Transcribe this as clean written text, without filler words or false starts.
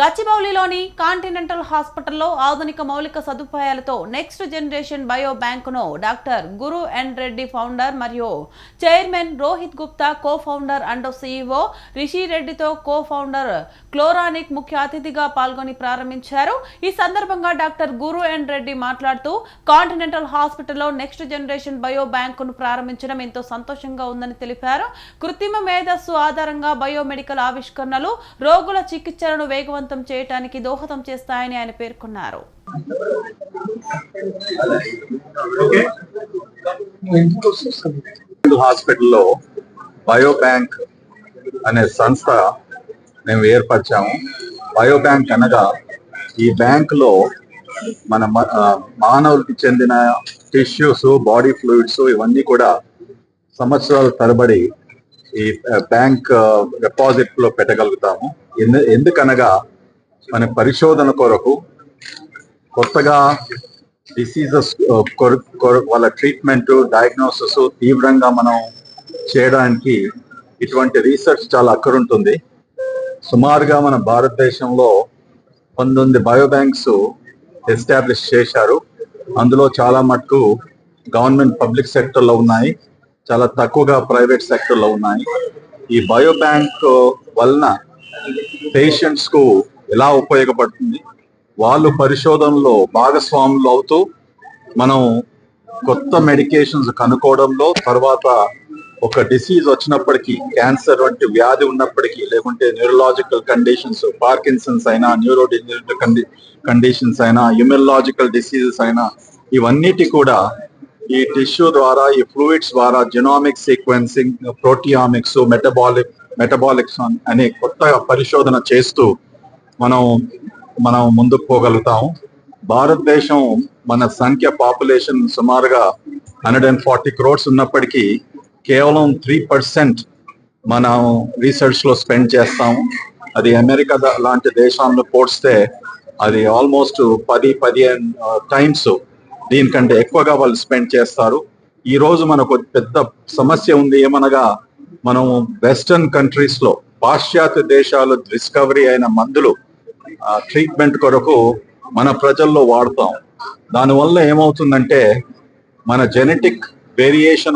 గచ్చిబౌలిలోని continental హాస్పిటల్లో ఆధునిక మౌలిక సదుపాయాలతో నెక్స్ట్ జనరేషన్ బయో బ్యాంకును డాక్టర్ గురు ఎన్ రెడ్డి ఫౌండర్ మరియు chairman Rohit Gupta co founder and CEO Rishi రెడ్డితో కో ఫౌండర్ క్లోరానిక్ ముఖ్య అతిథిగా పాల్గొని ప్రారంభించారు. ఈ సందర్భంగా డాక్టర్ గురు ఎన్ రెడ్డి మాట్లాడుతూ కాంటినెంటల్ హాస్పిటల్లో నెక్స్ట్ జనరేషన్ బయో బ్యాంకును ప్రారంభించడం ఎంతో సంతోషంగా ఉందని తెలిపారు. కృత్రిమ మేధస్సు ఆధారంగా బయోమెడికల్ ఆవిష్కరణలు రోగుల చికిత్సలను వేగవంతం చేయడానికి దోహదం చేస్తాయని ఆయన పేర్కొన్నారు. హాస్పిటల్లో బయో బ్యాంక్ అనే సంస్థ మేము ఏర్పరిచాము. బయో బ్యాంక్ అనగా ఈ బ్యాంకులో మన మానవులకి చెందిన టిష్యూస్, బాడీ ఫ్లూయిడ్స్ ఇవన్నీ కూడా సంవత్సరాల తరబడి ఈ బ్యాంక్ డిపాజిట్ లో పెట్టగలుగుతాము. ఎందుకనగా మన పరిశోధన కొరకు కొత్తగా డిసీజెస్ వాళ్ళ ట్రీట్మెంట్, డయాగ్నోసిస్ తీవ్రంగా మనం చేయడానికి ఇటువంటి రీసెర్చ్ చాలా అక్కరుంటుంది. సుమారుగా మన భారతదేశంలో 19 బయోబ్యాంక్స్ ఎస్టాబ్లిష్ చేశారు. అందులో చాలా మటుకు గవర్నమెంట్ పబ్లిక్ సెక్టర్లో ఉన్నాయి, చాలా తక్కువగా ప్రైవేట్ సెక్టర్లో ఉన్నాయి. ఈ బయో బ్యాంక్ వలన పేషెంట్స్ కు ఎలా ఉపయోగపడుతుంది, వాళ్ళు పరిశోధనలో భాగస్వాములు అవుతూ మనం కొత్త మెడికేషన్స్ కనుక్కోవడంలో, తర్వాత ఒక డిసీజ్ వచ్చినప్పటికీ, క్యాన్సర్ వంటి వ్యాధి ఉన్నప్పటికీ, లేకుంటే న్యూరలాజికల్ కండిషన్స్, పార్కిన్సన్స్ అయినా, న్యూరోడెజనరేటివ్ కండిషన్స్ అయినా, ఇమ్యూనలాజికల్ డిసీజెస్ అయినా, ఇవన్నిటి కూడా ఈ టిష్యూ ద్వారా, ఈ ఫ్లూయిడ్స్ ద్వారా జెనోమిక్ సీక్వెన్సింగ్, ప్రోటియామిక్స్, మెటబాలిక్స్ అనే కొత్త పరిశోధన చేస్తూ మనం ముందుకు పోగలుగుతాము. భారతదేశం మన సంఖ్య పాపులేషన్ సుమారుగా 140 crores ఉన్నప్పటికీ కేవలం 3% మనం రీసెర్చ్ లో స్పెండ్ చేస్తాము. అది అమెరికా లాంటి దేశాలను పోల్స్తే అది ఆల్మోస్ట్ 10-15 టైమ్స్ దీనికంటే ఎక్కువగా వాళ్ళు స్పెండ్ చేస్తారు. ఈ రోజు మనకు పెద్ద సమస్య ఉంది. ఏమనగా మనం వెస్టర్న్ కంట్రీస్ లో, పాశ్చాత్య దేశాలు డిస్కవరీ అయిన మందులు ట్రీట్మెంట్ కొరకు మన ప్రజల్లో వాడతాం. దానివల్ల ఏమవుతుందంటే మన జెనెటిక్ వేరియేషన్